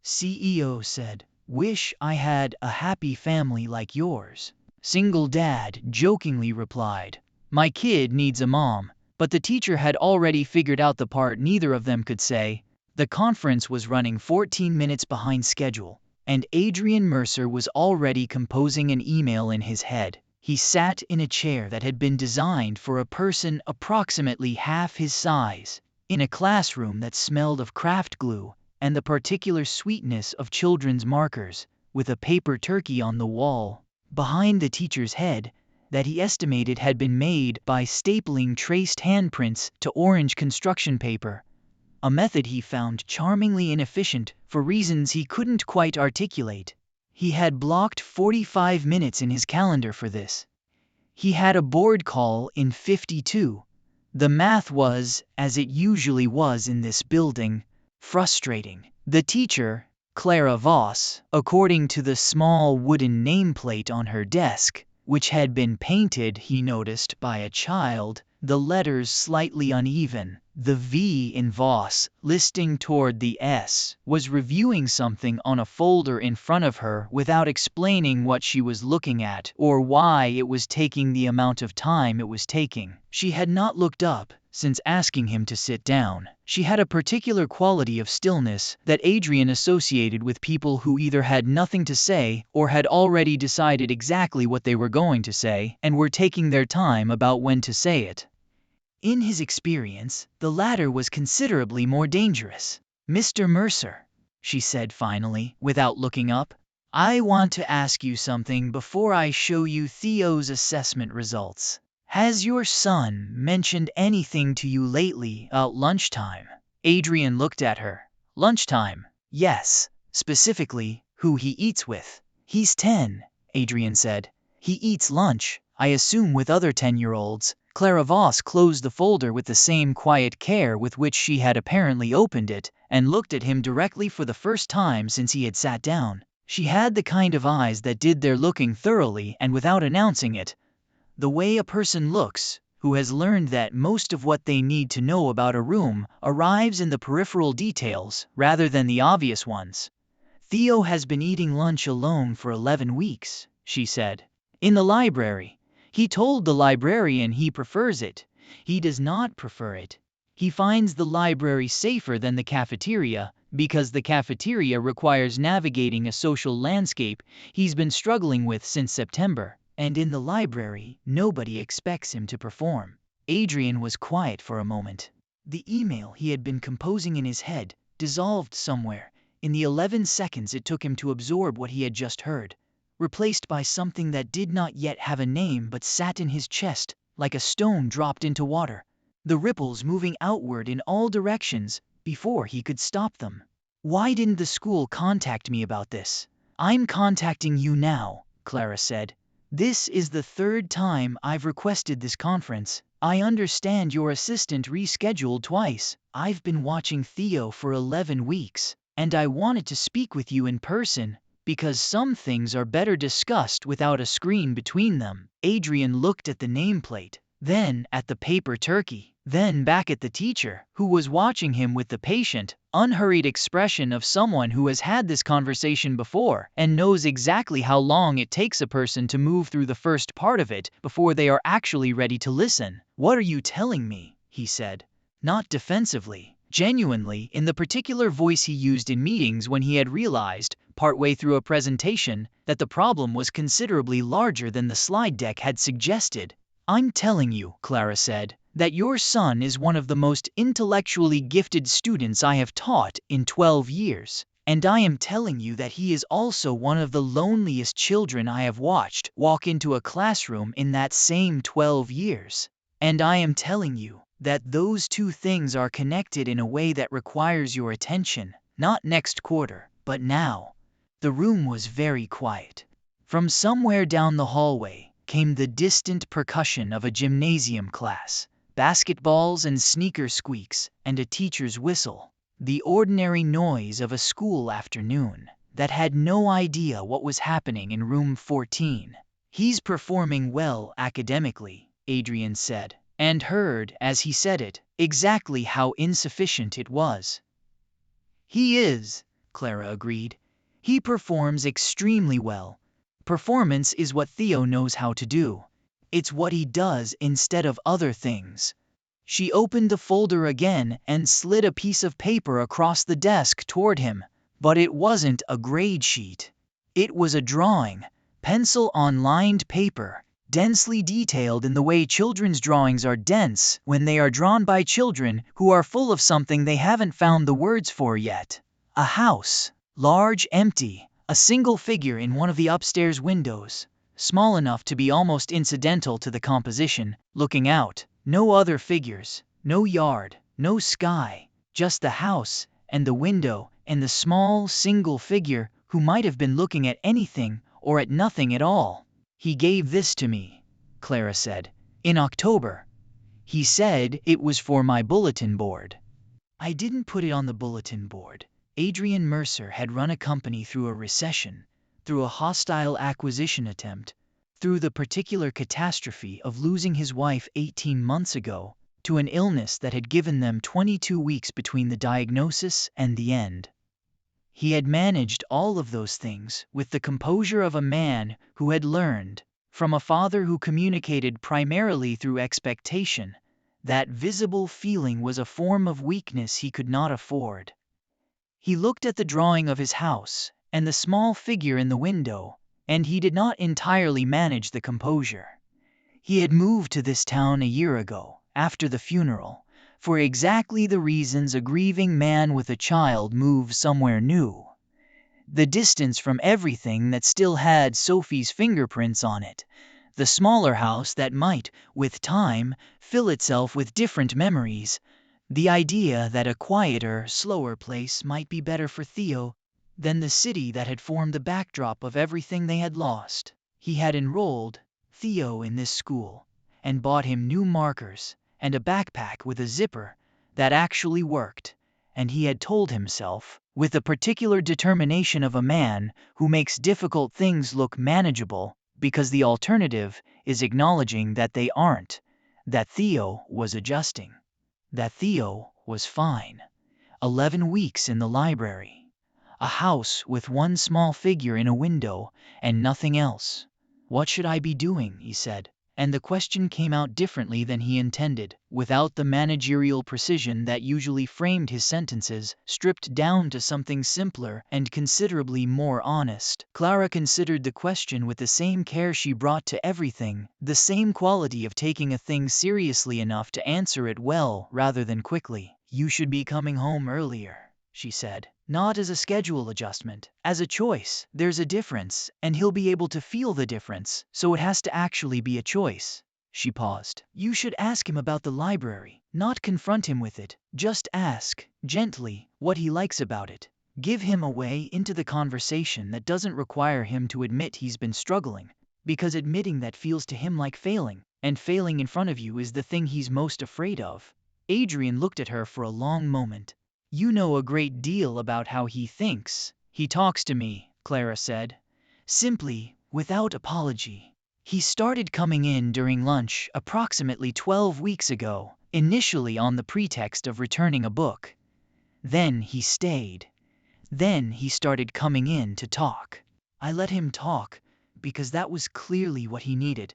CEO said. "Wish I had a happy family like yours." Single dad jokingly replied. "My kid needs a mom." But the teacher had already figured out the part neither of them could say. The conference was running 14 minutes behind schedule, and Adrian Mercer was already composing an email in his head. He sat in a chair that had been designed for a person approximately half his size, in a classroom that smelled of craft glue and the particular sweetness of children's markers, with a paper turkey on the wall behind the teacher's head that he estimated had been made by stapling traced handprints to orange construction paper, a method he found charmingly inefficient for reasons he couldn't quite articulate. He had blocked 45 minutes in his calendar for this. He had a board call in 52. The math was, as it usually was in this building, frustrating. The teacher, Clara Voss, according to the small wooden nameplate on her desk, which had been painted, he noticed, by a child, the letters slightly uneven. The V in Voss, listing toward the S, was reviewing something on a folder in front of her without explaining what she was looking at or why it was taking the amount of time it was taking. She had not looked up since asking him to sit down. She had a particular quality of stillness that Adrian associated with people who either had nothing to say or had already decided exactly what they were going to say and were taking their time about when to say it. In his experience, the latter was considerably more dangerous. "Mr. Mercer," she said finally, without looking up, "I want to ask you something before I show you Theo's assessment results. Has your son mentioned anything to you lately about lunchtime?" Adrian looked at her. "Lunchtime? Yes. Specifically, who he eats with." "He's 10, Adrian said. "He eats lunch, I assume, with other 10-year-olds. Clara Voss closed the folder with the same quiet care with which she had apparently opened it, and looked at him directly for the first time since he had sat down. She had the kind of eyes that did their looking thoroughly and without announcing it, the way a person looks who has learned that most of what they need to know about a room arrives in the peripheral details rather than the obvious ones. "Theo has been eating lunch alone for 11 weeks, she said. "In the library. He told the librarian he prefers it. He does not prefer it. He finds the library safer than the cafeteria, because the cafeteria requires navigating a social landscape he's been struggling with since September. And in the library, nobody expects him to perform." Adrian was quiet for a moment. The email he had been composing in his head dissolved somewhere in the 11 seconds it took him to absorb what he had just heard, replaced by something that did not yet have a name but sat in his chest like a stone dropped into water, the ripples moving outward in all directions before he could stop them. "Why didn't the school contact me about this?" "I'm contacting you now," Clara said. "This is the 3rd time I've requested this conference. I understand your assistant rescheduled twice. I've been watching Theo for 11 weeks, and I wanted to speak with you in person, because some things are better discussed without a screen between them." Adrian looked at the nameplate, then at the paper turkey, then back at the teacher, who was watching him with the patient, unhurried expression of someone who has had this conversation before and knows exactly how long it takes a person to move through the first part of it before they are actually ready to listen. "What are you telling me?" he said. Not defensively, genuinely, in the particular voice he used in meetings when he had realized, partway through a presentation, that the problem was considerably larger than the slide deck had suggested. "I'm telling you," Clara said, "that your son is one of the most intellectually gifted students I have taught in 12 years. And I am telling you that he is also one of the loneliest children I have watched walk into a classroom in that same 12 years. And I am telling you that those two things are connected in a way that requires your attention, not next quarter, but now." The room was very quiet. From somewhere down the hallway came the distant percussion of a gymnasium class, basketballs and sneaker squeaks, and a teacher's whistle. The ordinary noise of a school afternoon that had no idea what was happening in room 14. "He's performing well academically," Adrian said, and heard, as he said it, exactly how insufficient it was. "He is," Clara agreed. He performs extremely well. Performance is what Theo knows how to do. It's what he does instead of other things. She opened the folder again and slid a piece of paper across the desk toward him. But it wasn't a grade sheet. It was a drawing, pencil on lined paper, densely detailed in the way children's drawings are dense when they are drawn by children who are full of something they haven't found the words for yet. A house, large, empty, a single figure in one of the upstairs windows, small enough to be almost incidental to the composition, looking out. No other figures, no yard, no sky, just the house and the window and the small single figure who might have been looking at anything or at nothing at all. He gave this to me, Clara said, in October. He said it was for my bulletin board. I didn't put it on the bulletin board. Adrian Mercer had run a company through a recession, through a hostile acquisition attempt, through the particular catastrophe of losing his wife 18 months ago, to an illness that had given them 22 weeks between the diagnosis and the end. He had managed all of those things with the composure of a man who had learned, from a father who communicated primarily through expectation, that visible feeling was a form of weakness he could not afford. He looked at the drawing of his house and the small figure in the window, and he did not entirely manage the composure. He had moved to this town a year ago, after the funeral, for exactly the reasons a grieving man with a child moves somewhere new. The distance from everything that still had Sophie's fingerprints on it, the smaller house that might, with time, fill itself with different memories, the idea that a quieter, slower place might be better for Theo than the city that had formed the backdrop of everything they had lost. He had enrolled Theo in this school and bought him new markers and a backpack with a zipper that actually worked, and he had told himself, with the particular determination of a man who makes difficult things look manageable because the alternative is acknowledging that they aren't, that Theo was adjusting, that Theo was fine. 11 weeks in the library. A house with one small figure in a window and nothing else. What should I be doing, he said, and the question came out differently than he intended, without the managerial precision that usually framed his sentences, stripped down to something simpler and considerably more honest. Clara considered the question with the same care she brought to everything, the same quality of taking a thing seriously enough to answer it well rather than quickly. You should be coming home earlier, she said. Not as a schedule adjustment, as a choice. There's a difference, and he'll be able to feel the difference, so it has to actually be a choice. She paused. You should ask him about the library, not confront him with it. Just ask, gently, what he likes about it. Give him a way into the conversation that doesn't require him to admit he's been struggling, because admitting that feels to him like failing, and failing in front of you is the thing he's most afraid of. Adrian looked at her for a long moment. You know a great deal about how he thinks. He talks to me, Clara said. Simply, without apology. He started coming in during lunch approximately 12 weeks ago, initially on the pretext of returning a book. Then he stayed. Then he started coming in to talk. I let him talk because that was clearly what he needed,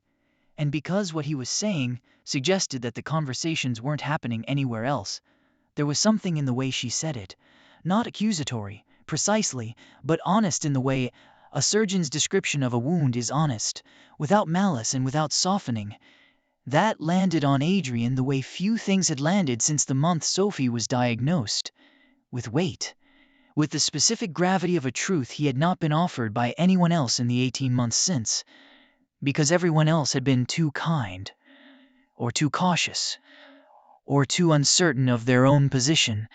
and because what he was saying suggested that the conversations weren't happening anywhere else. There was something in the way she said it, not accusatory, precisely, but honest in the way a surgeon's description of a wound is honest, without malice and without softening. That landed on Adrian the way few things had landed since the month Sophie was diagnosed. With weight. With the specific gravity of a truth he had not been offered by anyone else in the 18 months since, because everyone else had been too kind, or too cautious, or too uncertain of their own position,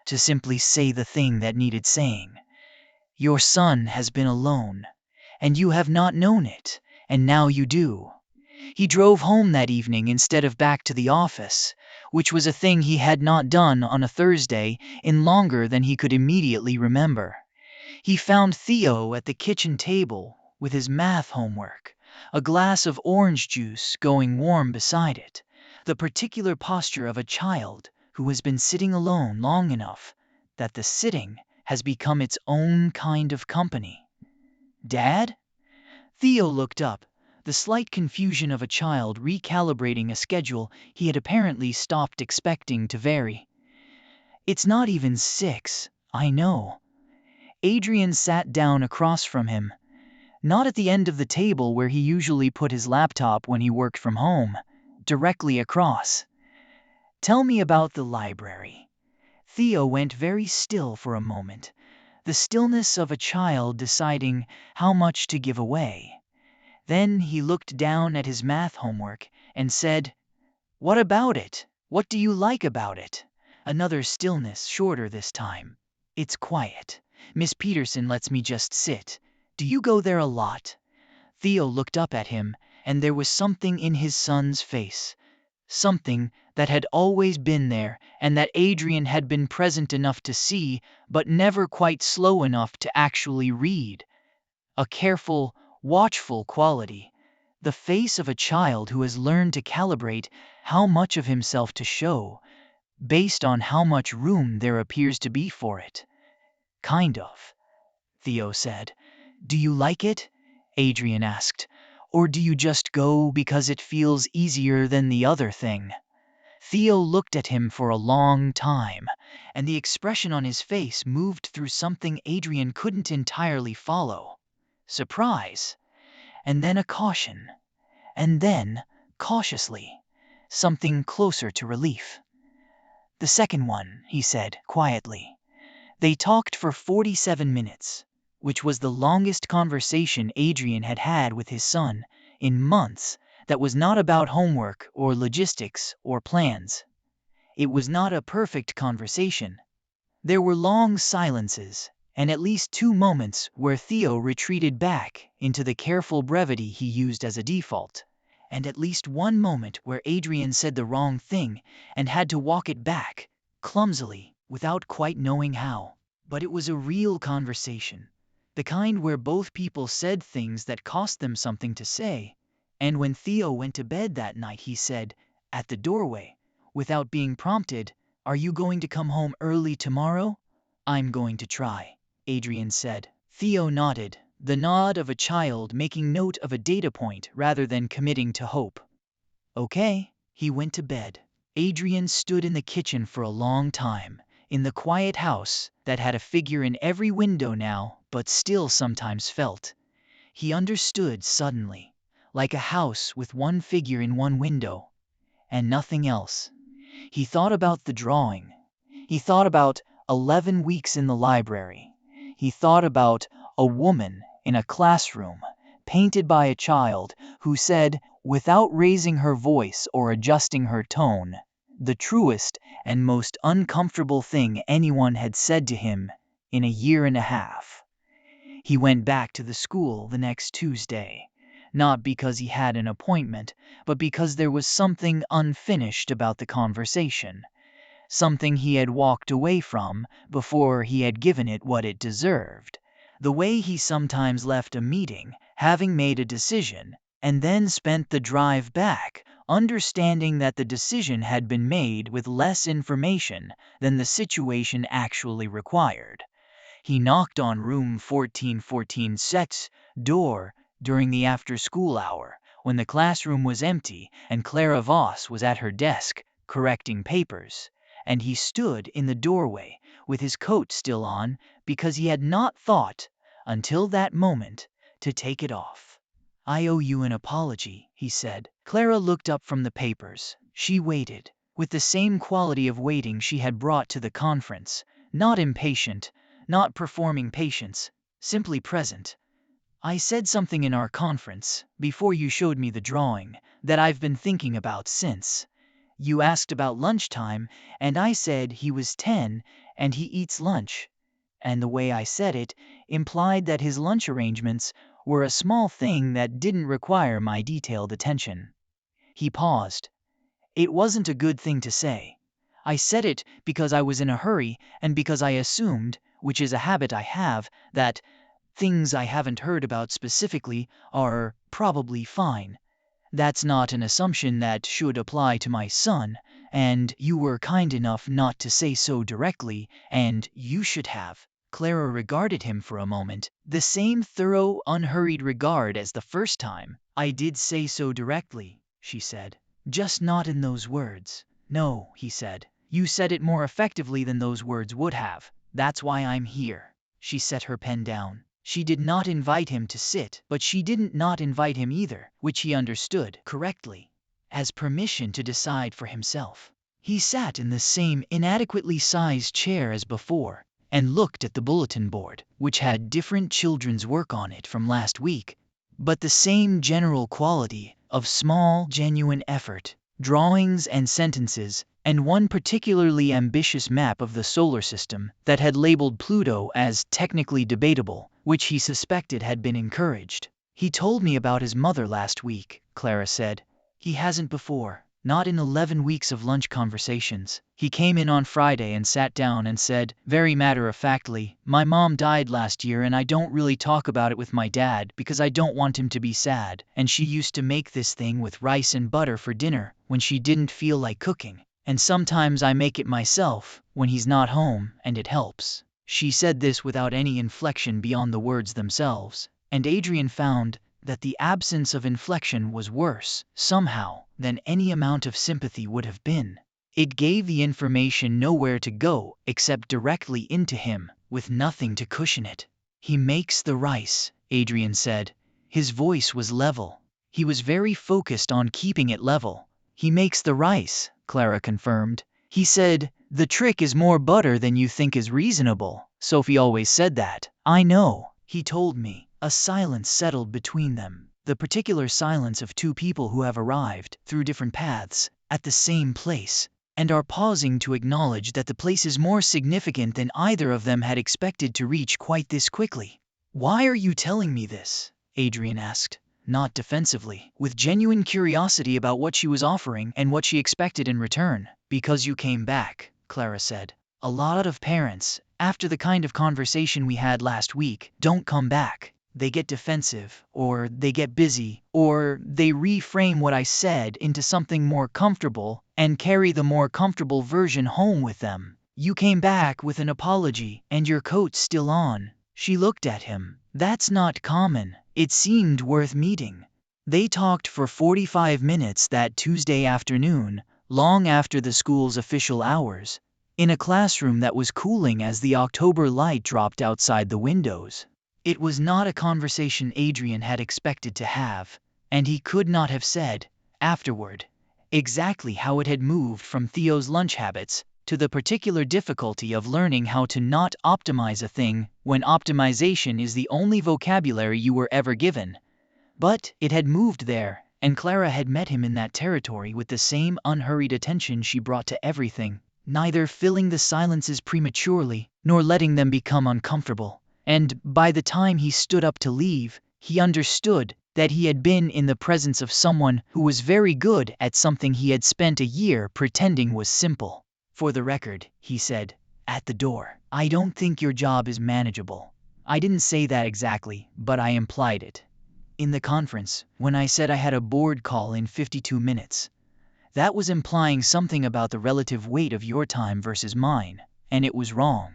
to simply say the thing that needed saying. Your son has been alone, and you have not known it, and now you do. He drove home that evening instead of back to the office, which was a thing he had not done on a Thursday in longer than he could immediately remember. He found Theo at the kitchen table with his math homework, a glass of orange juice going warm beside it. The particular posture of a child who has been sitting alone long enough that the sitting has become its own kind of company. Dad? Theo looked up, the slight confusion of a child recalibrating a schedule he had apparently stopped expecting to vary. It's not even 6, I know. Adrian sat down across from him, not at the end of the table where he usually put his laptop when he worked from home, directly across. Tell me about the library. Theo went very still for a moment, the stillness of a child deciding how much to give away. Then he looked down at his math homework and said, "What about it? What do you like about it?" Another stillness, shorter this time. "It's quiet. Miss Peterson lets me just sit. Do you go there a lot?" Theo looked up at him, and there was something in his son's face. Something that had always been there and that Adrian had been present enough to see, but never quite slow enough to actually read. A careful, watchful quality. The face of a child who has learned to calibrate how much of himself to show, based on how much room there appears to be for it. Kind of, Theo said. Do you like it? Adrian asked. Or do you just go because it feels easier than the other thing? Theo looked at him for a long time, and the expression on his face moved through something Adrian couldn't entirely follow. Surprise, and then a caution, and then, cautiously, something closer to relief. The second one, he said, quietly. They talked for 47 minutes, which was the longest conversation Adrian had had with his son in months that was not about homework or logistics or plans. It was not a perfect conversation. There were long silences, and at least 2 moments where Theo retreated back into the careful brevity he used as a default, and at least 1 moment where Adrian said the wrong thing and had to walk it back, clumsily, without quite knowing how. But it was a real conversation, the kind where both people said things that cost them something to say, and when Theo went to bed that night he said, at the doorway, without being prompted, "Are you going to come home early tomorrow?" "I'm going to try," Adrian said. Theo nodded, the nod of a child making note of a data point rather than committing to hope. Okay, he went to bed. Adrian stood in the kitchen for a long time, in the quiet house that had a figure in every window now but still sometimes felt. He understood suddenly, like a house with one figure in one window, and nothing else. He thought about the drawing. He thought about 11 weeks in the library. He thought about a woman in a classroom, painted by a child, who said, without raising her voice or adjusting her tone, the truest and most uncomfortable thing anyone had said to him in a year and a half. He went back to the school the next Tuesday, not because he had an appointment, but because there was something unfinished about the conversation, something he had walked away from before he had given it what it deserved. The way he sometimes left a meeting, having made a decision, and then spent the drive back, understanding that the decision had been made with less information than the situation actually required. He knocked on room 1414's door during the after-school hour, when the classroom was empty and Clara Voss was at her desk, correcting papers, and he stood in the doorway with his coat still on because he had not thought, until that moment, to take it off. "I owe you an apology," he said. Clara looked up from the papers. She waited, with the same quality of waiting she had brought to the conference, not impatient, not performing patience, simply present. "I said something in our conference, before you showed me the drawing, that I've been thinking about since. You asked about lunchtime, and I said he was 10 and he eats lunch. And the way I said it implied that his lunch arrangements were a small thing that didn't require my detailed attention." He paused. "It wasn't a good thing to say. I said it because I was in a hurry and because I assumed, which is a habit I have, that things I haven't heard about specifically are probably fine. That's not an assumption that should apply to my son, and you were kind enough not to say so directly, and you should have." Clara regarded him for a moment, the same thorough, unhurried regard as the first time. "I did say so directly," she said. "Just not in those words." "No," he said. "You said it more effectively than those words would have. That's why I'm here." She set her pen down. She did not invite him to sit, but she didn't not invite him either, which he understood correctly as permission to decide for himself. He sat in the same inadequately sized chair as before, and looked at the bulletin board, which had different children's work on it from last week, but the same general quality of small, genuine effort, drawings and sentences, and one particularly ambitious map of the solar system that had labeled Pluto as technically debatable, which he suspected had been encouraged. "He told me about his mother last week," Clara said. "He hasn't before. Not in 11 weeks of lunch conversations. He came in on Friday and sat down and said, very matter-of-factly, 'My mom died last year and I don't really talk about it with my dad because I don't want him to be sad, and she used to make this thing with rice and butter for dinner when she didn't feel like cooking, and sometimes I make it myself when he's not home and it helps.'" She said this without any inflection beyond the words themselves, and Adrian found that the absence of inflection was worse, somehow, than any amount of sympathy would have been. It gave the information nowhere to go except directly into him, with nothing to cushion it. "He makes the rice," Adrian said. His voice was level. He was very focused on keeping it level. "He makes the rice," Clara confirmed. "He said, 'The trick is more butter than you think is reasonable.' Sophie always said that." "I know," he told me. A silence settled between them, the particular silence of two people who have arrived, through different paths, at the same place, and are pausing to acknowledge that the place is more significant than either of them had expected to reach quite this quickly. "Why are you telling me this?" Adrian asked, not defensively, with genuine curiosity about what she was offering and what she expected in return. "Because you came back," Clara said. "A lot of parents, after the kind of conversation we had last week, don't come back. They get defensive, or they get busy, or they reframe what I said into something more comfortable and carry the more comfortable version home with them. You came back with an apology and your coat's still on." She looked at him. "That's not common." It seemed worth meeting. They talked for 45 minutes that Tuesday afternoon, long after the school's official hours, in a classroom that was cooling as the October light dropped outside the windows. It was not a conversation Adrian had expected to have, and he could not have said, afterward, exactly how it had moved from Theo's lunch habits to the particular difficulty of learning how to not optimize a thing when optimization is the only vocabulary you were ever given. But it had moved there, and Clara had met him in that territory with the same unhurried attention she brought to everything, neither filling the silences prematurely nor letting them become uncomfortable. And by the time he stood up to leave, he understood that he had been in the presence of someone who was very good at something he had spent a year pretending was simple. "For the record," he said, at the door, "I don't think your job is manageable." I didn't say that exactly, but I implied it. In the conference, when I said I had a board call in 52 minutes, that was implying something about the relative weight of your time versus mine, and it was wrong.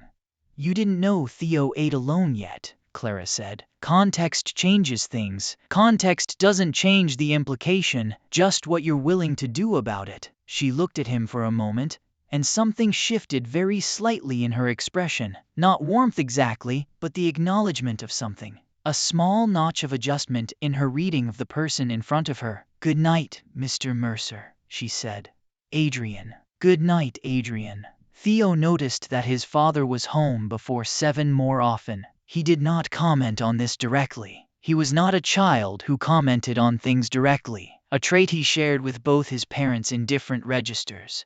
"You didn't know Theo ate alone yet," Clara said. "Context changes things. Context doesn't change the implication, just what you're willing to do about it." She looked at him for a moment, and something shifted very slightly in her expression. Not warmth exactly, but the acknowledgement of something. A small notch of adjustment in her reading of the person in front of her. "Good night, Mr. Mercer," she said. "Adrian." "Good night, Adrian." Theo noticed that his father was home before 7 more often. He did not comment on this directly. He was not a child who commented on things directly, a trait he shared with both his parents in different registers.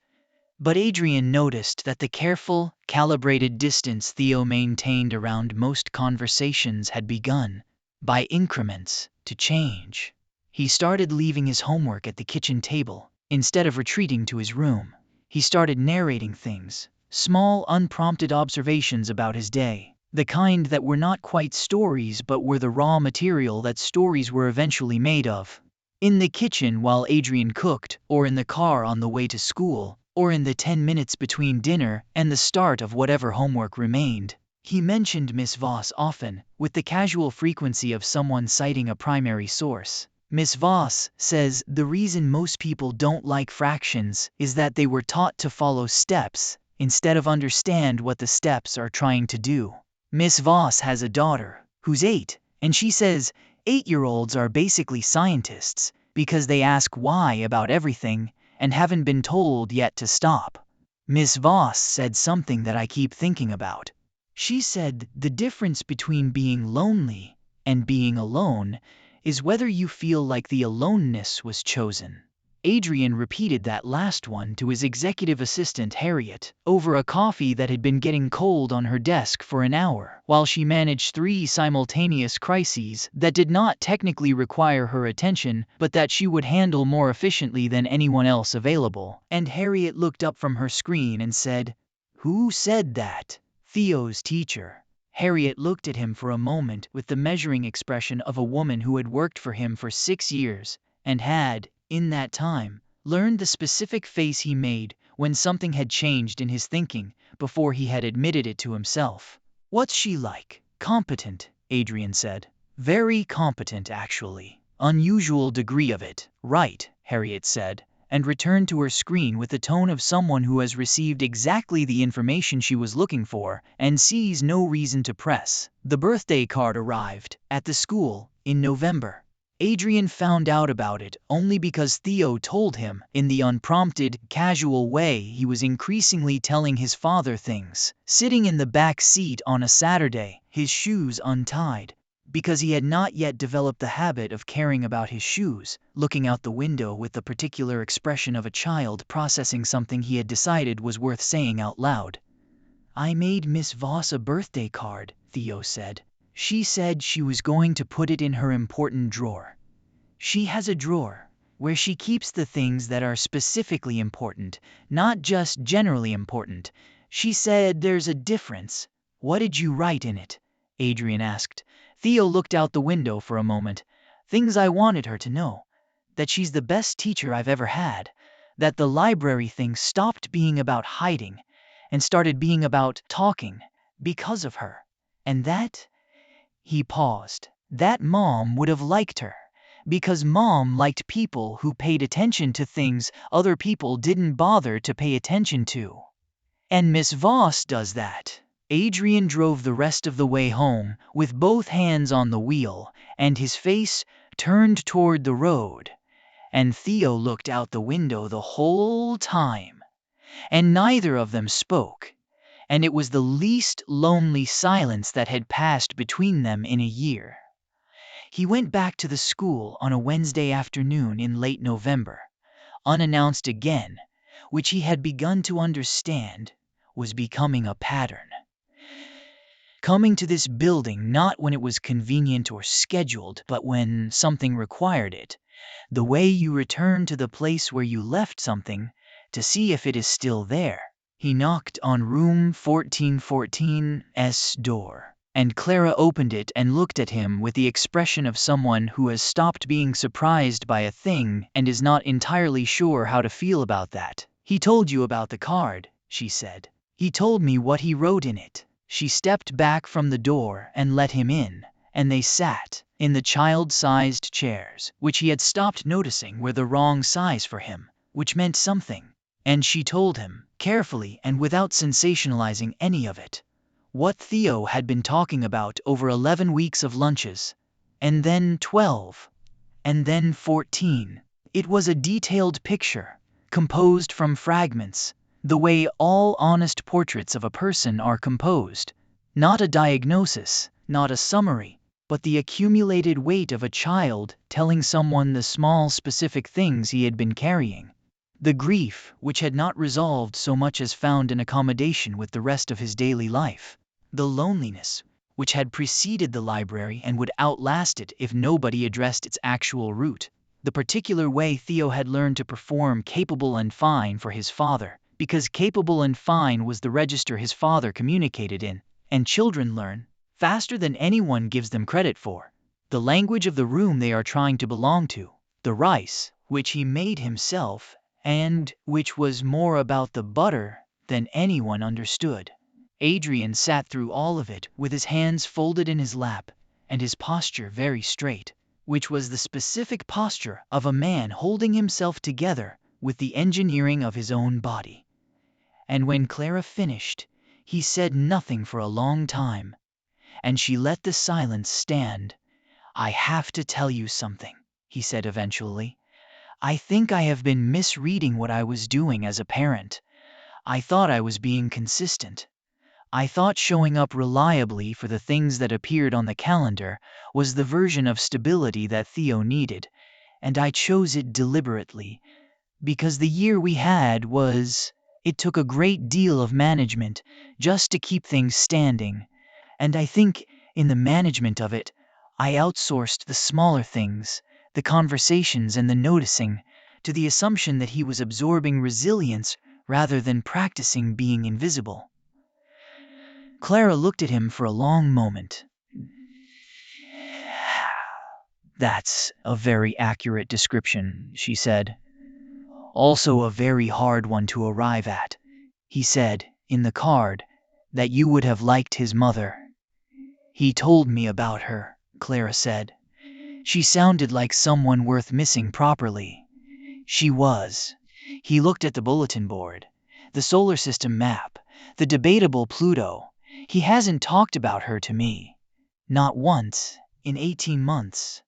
But Adrian noticed that the careful, calibrated distance Theo maintained around most conversations had begun, by increments, to change. He started leaving his homework at the kitchen table, instead of retreating to his room. He started narrating things, small unprompted observations about his day, the kind that were not quite stories but were the raw material that stories were eventually made of. In the kitchen while Adrian cooked, or in the car on the way to school, or in the 10 minutes between dinner and the start of whatever homework remained, He mentioned Miss Voss often, with the casual frequency of someone citing a primary source. Miss Voss says the reason most people don't like fractions is that they were taught to follow steps instead of understand what the steps are trying to do. Miss Voss has a daughter who's 8, and she says 8-year-olds are basically scientists because they ask why about everything and haven't been told yet to stop. Miss Voss said something that I keep thinking about. She said the difference between being lonely and being alone is whether you feel like the aloneness was chosen. Adrian repeated that last one to his executive assistant Harriet over a coffee that had been getting cold on her desk for an hour while she managed 3 simultaneous crises that did not technically require her attention but that she would handle more efficiently than anyone else available. And Harriet looked up from her screen and said, "Who said that?" "Theo's teacher." Harriet looked at him for a moment with the measuring expression of a woman who had worked for him for 6 years and had, in that time, learned the specific face he made when something had changed in his thinking before he had admitted it to himself. "What's she like?" "Competent," Adrian said. "Very competent, actually. Unusual degree of it." "Right," Harriet said, and returned to her screen with the tone of someone who has received exactly the information she was looking for and sees no reason to press. The birthday card arrived at the school in November. Adrian found out about it only because Theo told him. In the unprompted, casual way he was increasingly telling his father things. Sitting in the back seat on a Saturday, his shoes untied, because he had not yet developed the habit of caring about his shoes, looking out the window with the particular expression of a child processing something he had decided was worth saying out loud. "I made Miss Voss a birthday card," Theo said. "She said she was going to put it in her important drawer. She has a drawer where she keeps the things that are specifically important, not just generally important. She said there's a difference." "What did you write in it?" Adrian asked. Theo looked out the window for a moment. "Things I wanted her to know. That she's the best teacher I've ever had. That the library thing stopped being about hiding and started being about talking because of her. And that," he paused, "that Mom would have liked her. Because Mom liked people who paid attention to things other people didn't bother to pay attention to. And Miss Voss does that." Adrian drove the rest of the way home with both hands on the wheel and his face turned toward the road. And Theo looked out the window the whole time. And neither of them spoke. And it was the least lonely silence that had passed between them in a year. He went back to the school on a Wednesday afternoon in late November, unannounced again, which he had begun to understand was becoming a pattern. Coming to this building not when it was convenient or scheduled, but when something required it, the way you return to the place where you left something to see if it is still there. He knocked on room 1414's door, and Clara opened it and looked at him with the expression of someone who has stopped being surprised by a thing and is not entirely sure how to feel about that. "He told you about the card," she said. "He told me what he wrote in it." She stepped back from the door and let him in, and they sat in the child-sized chairs, which he had stopped noticing were the wrong size for him, which meant something. And she told him, carefully and without sensationalizing any of it, what Theo had been talking about over 11 weeks of lunches, and then 12, and then 14. It was a detailed picture, composed from fragments, the way all honest portraits of a person are composed. Not a diagnosis, not a summary, but the accumulated weight of a child telling someone the small specific things he had been carrying. The grief, which had not resolved so much as found an accommodation with the rest of his daily life. The loneliness, which had preceded the library and would outlast it if nobody addressed its actual root. The particular way Theo had learned to perform capable and fine for his father, because capable and fine was the register his father communicated in, and children learn, faster than anyone gives them credit for, the language of the room they are trying to belong to. The rice, which he made himself, and which was more about the butter than anyone understood. Adrian sat through all of it with his hands folded in his lap and his posture very straight, which was the specific posture of a man holding himself together with the engineering of his own body. And when Clara finished, he said nothing for a long time, and she let the silence stand. "I have to tell you something," he said eventually. "I think I have been misreading what I was doing as a parent. I thought I was being consistent. I thought showing up reliably for the things that appeared on the calendar was the version of stability that Theo needed, and I chose it deliberately, because the year we had it took a great deal of management just to keep things standing, and I think in the management of it, I outsourced the smaller things, the conversations and the noticing, to the assumption that he was absorbing resilience rather than practicing being invisible." Clara looked at him for a long moment. "That's a very accurate description," she said. "Also a very hard one to arrive at. He said, in the card, that you would have liked his mother." "He told me about her," Clara said. "She sounded like someone worth missing properly." She was. He looked at the bulletin board, the solar system map, the debatable Pluto. "He hasn't talked about her to me. Not once, in 18 months.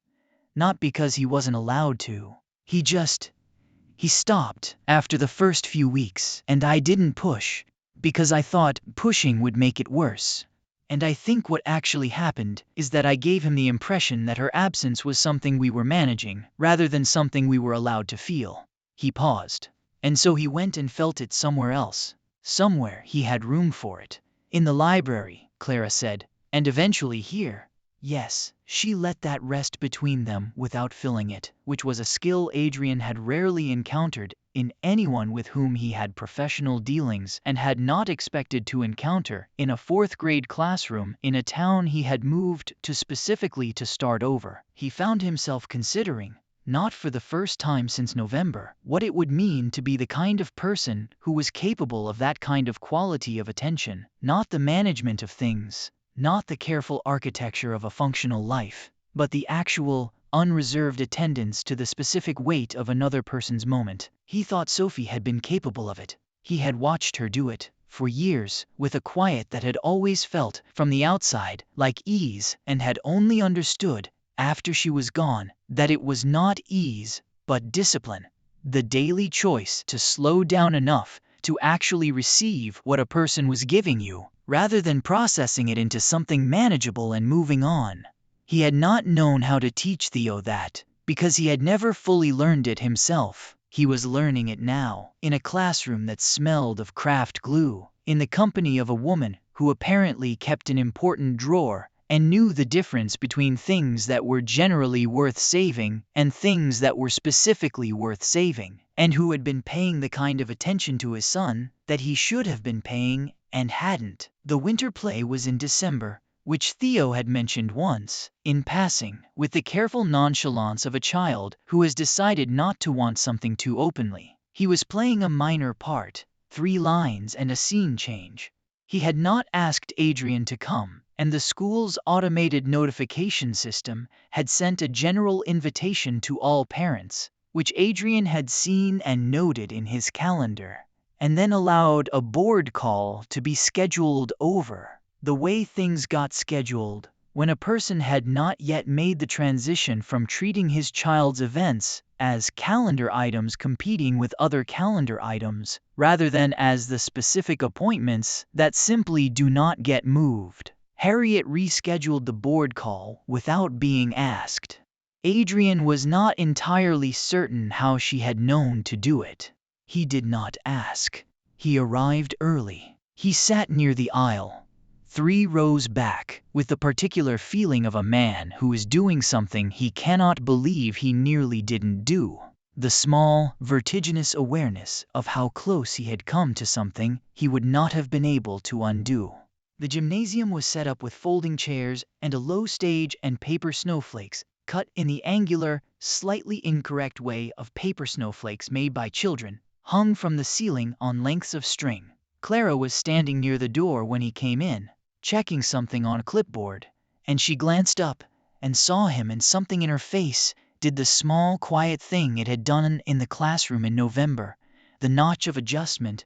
Not because he wasn't allowed to. He stopped after the first few weeks, and I didn't push, because I thought pushing would make it worse. And I think what actually happened is that I gave him the impression that her absence was something we were managing, rather than something we were allowed to feel." He paused. "And so he went and felt it somewhere else. Somewhere he had room for it. In the library," Clara said, "and eventually here." Yes, she let that rest between them without filling it, which was a skill Adrian had rarely encountered in anyone with whom he had professional dealings and had not expected to encounter in a fourth-grade classroom in a town he had moved to specifically to start over. He found himself considering, not for the first time since November, what it would mean to be the kind of person who was capable of that kind of quality of attention, not the management of things, not the careful architecture of a functional life, but the actual, unreserved attendance to the specific weight of another person's moment. He thought Sophie had been capable of it. He had watched her do it, for years, with a quiet that had always felt, from the outside, like ease, and had only understood, after she was gone, that it was not ease, but discipline. The daily choice to slow down enough to actually receive what a person was giving you, rather than processing it into something manageable and moving on. He had not known how to teach Theo that, because he had never fully learned it himself. He was learning it now, in a classroom that smelled of craft glue, in the company of a woman who apparently kept an important drawer and knew the difference between things that were generally worth saving and things that were specifically worth saving, and who had been paying the kind of attention to his son that he should have been paying and hadn't. The winter play was in December, which Theo had mentioned once, in passing, with the careful nonchalance of a child who has decided not to want something too openly. He was playing a minor part, 3 lines and a scene change. He had not asked Adrian to come, and the school's automated notification system had sent a general invitation to all parents, which Adrian had seen and noted in his calendar, and then allowed a board call to be scheduled over. The way things got scheduled, when a person had not yet made the transition from treating his child's events as calendar items competing with other calendar items, rather than as the specific appointments that simply do not get moved. Harriet rescheduled the board call without being asked. Adrian was not entirely certain how she had known to do it. He did not ask. He arrived early. He sat near the aisle, 3 rows back, with the particular feeling of a man who is doing something he cannot believe he nearly didn't do. The small, vertiginous awareness of how close he had come to something he would not have been able to undo. The gymnasium was set up with folding chairs and a low stage and paper snowflakes, cut in the angular, slightly incorrect way of paper snowflakes made by children, hung from the ceiling on lengths of string. Clara was standing near the door when he came in, checking something on a clipboard, and she glanced up and saw him, and something in her face did the small, quiet thing it had done in the classroom in November, the notch of adjustment,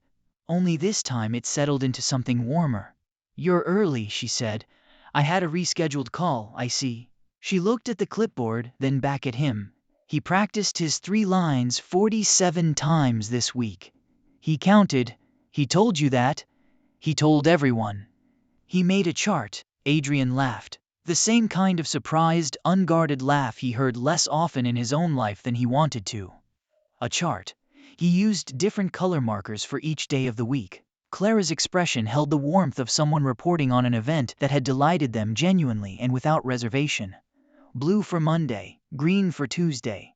only this time it settled into something warmer. "You're early," she said. "I had a rescheduled call, I see." She looked at the clipboard, then back at him. He practiced his 3 lines 47 times this week. He counted. He told you that. He told everyone. He made a chart. Adrian laughed. The same kind of surprised, unguarded laugh he heard less often in his own life than he wanted to. A chart. He used different color markers for each day of the week. Clara's expression held the warmth of someone reporting on an event that had delighted them genuinely and without reservation. Blue for Monday, green for Tuesday.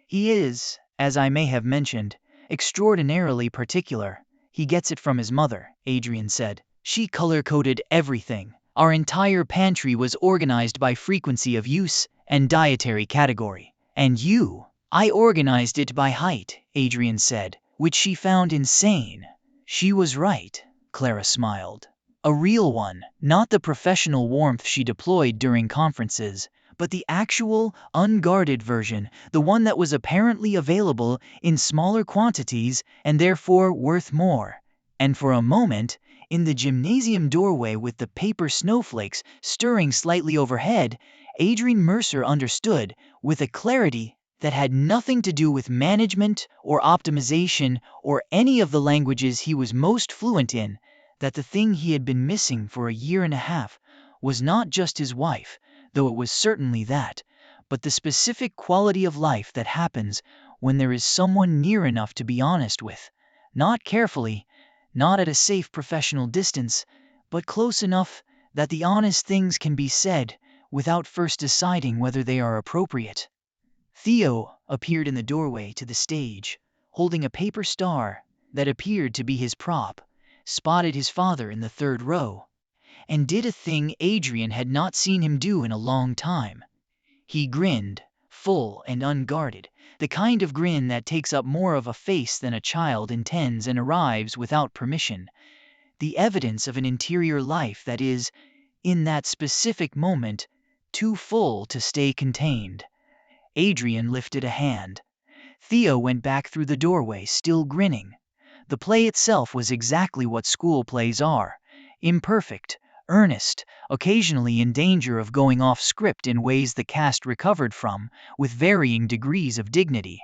"He is, as I may have mentioned, extraordinarily particular. He gets it from his mother," Adrian said. "She color-coded everything. Our entire pantry was organized by frequency of use and dietary category. And I organized it by height," Adrian said, "which she found insane." "She was right," Clara smiled. A real one, not the professional warmth she deployed during conferences, but the actual, unguarded version, the one that was apparently available in smaller quantities and therefore worth more. And for a moment, in the gymnasium doorway with the paper snowflakes stirring slightly overhead, Adrian Mercer understood, with a clarity that had nothing to do with management or optimization or any of the languages he was most fluent in, that the thing he had been missing for a year and a half was not just his wife, though it was certainly that, but the specific quality of life that happens when there is someone near enough to be honest with, not carefully, not at a safe professional distance, but close enough that the honest things can be said without first deciding whether they are appropriate. Theo appeared in the doorway to the stage, holding a paper star that appeared to be his prop, spotted his father in the 3rd row, and did a thing Adrian had not seen him do in a long time. He grinned, full and unguarded, the kind of grin that takes up more of a face than a child intends and arrives without permission, the evidence of an interior life that is, in that specific moment, too full to stay contained. Adrian lifted a hand. Theo went back through the doorway, still grinning. The play itself was exactly what school plays are: imperfect, earnest, occasionally in danger of going off script in ways the cast recovered from, with varying degrees of dignity.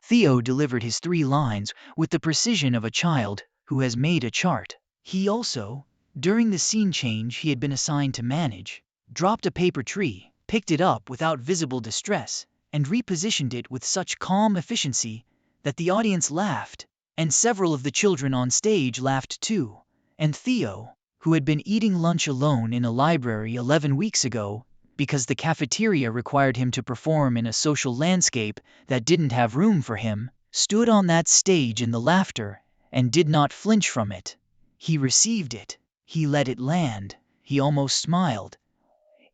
Theo delivered his 3 lines with the precision of a child who has made a chart. He also, during the scene change he had been assigned to manage, dropped a paper tree, picked it up without visible distress, and repositioned it with such calm efficiency that the audience laughed, and several of the children on stage laughed too, and Theo, who had been eating lunch alone in a library 11 weeks ago because the cafeteria required him to perform in a social landscape that didn't have room for him, stood on that stage in the laughter and did not flinch from it. He received it. He let it land. He almost smiled.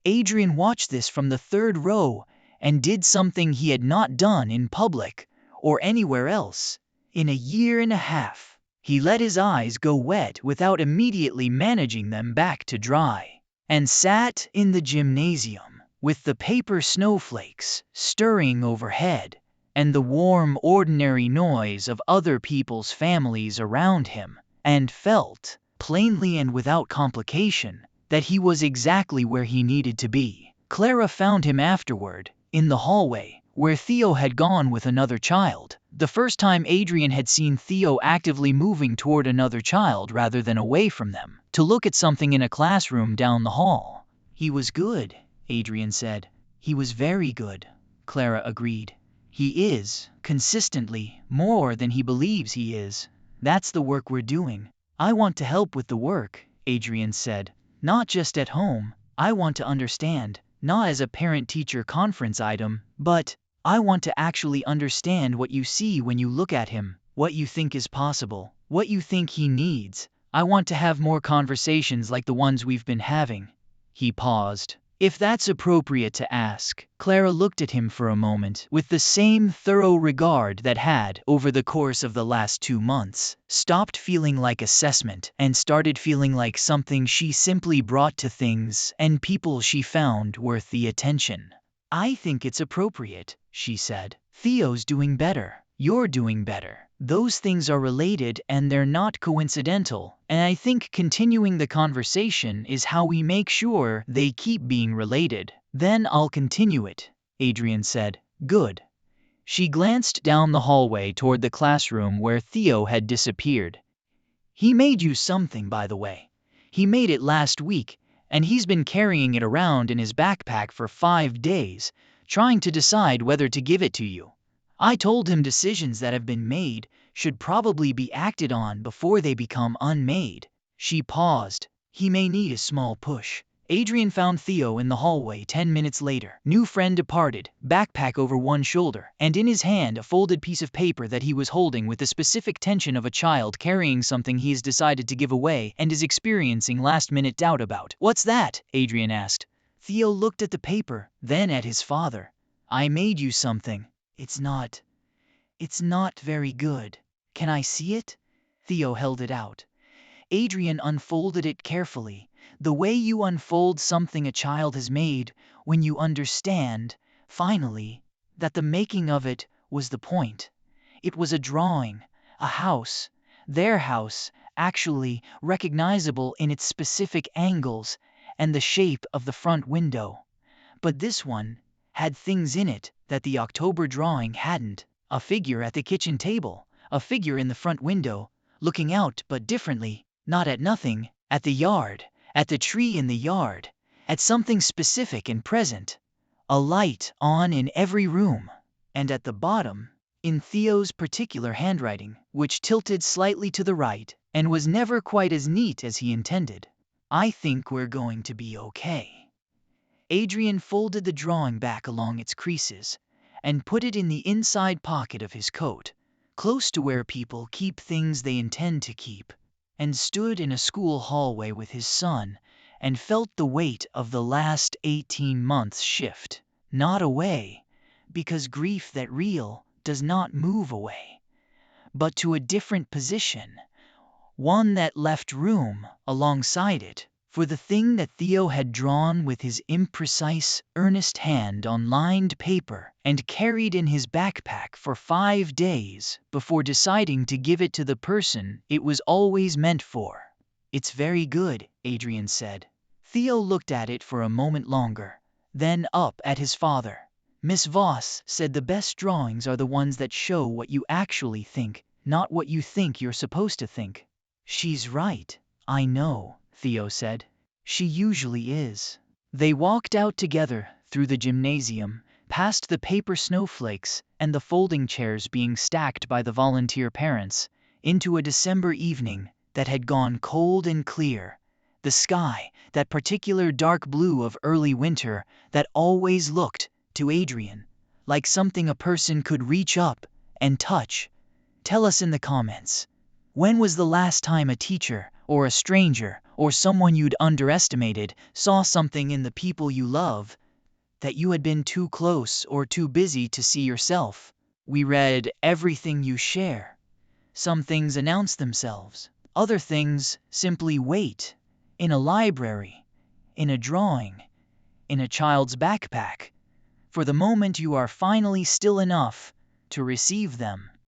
Adrian watched this from the 3rd row and did something he had not done in public or anywhere else in a year and a half. He let his eyes go wet without immediately managing them back to dry, and sat in the gymnasium with the paper snowflakes stirring overhead and the warm, ordinary noise of other people's families around him, and felt, plainly and without complication, that he was exactly where he needed to be. Clara found him afterward, in the hallway, where Theo had gone with another child. The first time Adrian had seen Theo actively moving toward another child rather than away from them, to look at something in a classroom down the hall. "He was good," Adrian said. "He was very good," Clara agreed. "He is, consistently, more than he believes he is. That's the work we're doing." "I want to help with the work," Adrian said. "Not just at home. I want to understand, not as a parent-teacher conference item, but I want to actually understand what you see when you look at him, what you think is possible, what you think he needs. I want to have more conversations like the ones we've been having." He paused. "If that's appropriate to ask." Clara looked at him for a moment with the same thorough regard that had, over the course of the last 2 months, stopped feeling like assessment and started feeling like something she simply brought to things and people she found worth the attention. "I think it's appropriate," she said. "Theo's doing better. You're doing better. Those things are related and they're not coincidental, and I think continuing the conversation is how we make sure they keep being related." "Then I'll continue it," Adrian said. "Good." She glanced down the hallway toward the classroom where Theo had disappeared. "He made you something, by the way. He made it last week, and he's been carrying it around in his backpack for 5 days, trying to decide whether to give it to you. I told him decisions that have been made should probably be acted on before they become unmade." She paused. "He may need a small push." Adrian found Theo in the hallway 10 minutes later. New friend departed, backpack over one shoulder, and in his hand a folded piece of paper that he was holding with the specific tension of a child carrying something he has decided to give away and is experiencing last-minute doubt about. "What's that?" Adrian asked. Theo looked at the paper, then at his father. "I made you something. It's not very good. Can I see it?" Theo held it out. Adrian unfolded it carefully, the way you unfold something a child has made when you understand, finally, that the making of it was the point. It was a drawing, a house, their house, actually recognizable in its specific angles and the shape of the front window. But this one had things in it that the October drawing hadn't. A figure at the kitchen table, a figure in the front window, looking out but differently, not at nothing, at the yard, at the tree in the yard, at something specific and present. A light on in every room. And at the bottom, in Theo's particular handwriting, which tilted slightly to the right and was never quite as neat as he intended, "I think we're going to be okay." Adrian folded the drawing back along its creases and put it in the inside pocket of his coat, close to where people keep things they intend to keep, and stood in a school hallway with his son and felt the weight of the last 18 months shift, not away, because grief that real does not move away, but to a different position, one that left room alongside it for the thing that Theo had drawn with his imprecise, earnest hand on lined paper and carried in his backpack for 5 days before deciding to give it to the person it was always meant for. "It's very good," Adrian said. Theo looked at it for a moment longer, then up at his father. "Miss Voss said the best drawings are the ones that show what you actually think, not what you think you're supposed to think." "She's right, I know," Theo said. "She usually is." They walked out together through the gymnasium, past the paper snowflakes and the folding chairs being stacked by the volunteer parents, into a December evening that had gone cold and clear. The sky, that particular dark blue of early winter that always looked, to Adrian, like something a person could reach up and touch. Tell us in the comments. When was the last time a teacher, or a stranger, or someone you'd underestimated saw something in the people you love that you had been too close or too busy to see yourself? We read everything you share. Some things announce themselves. Other things simply wait. In a library, in a drawing, in a child's backpack, for the moment you are finally still enough to receive them.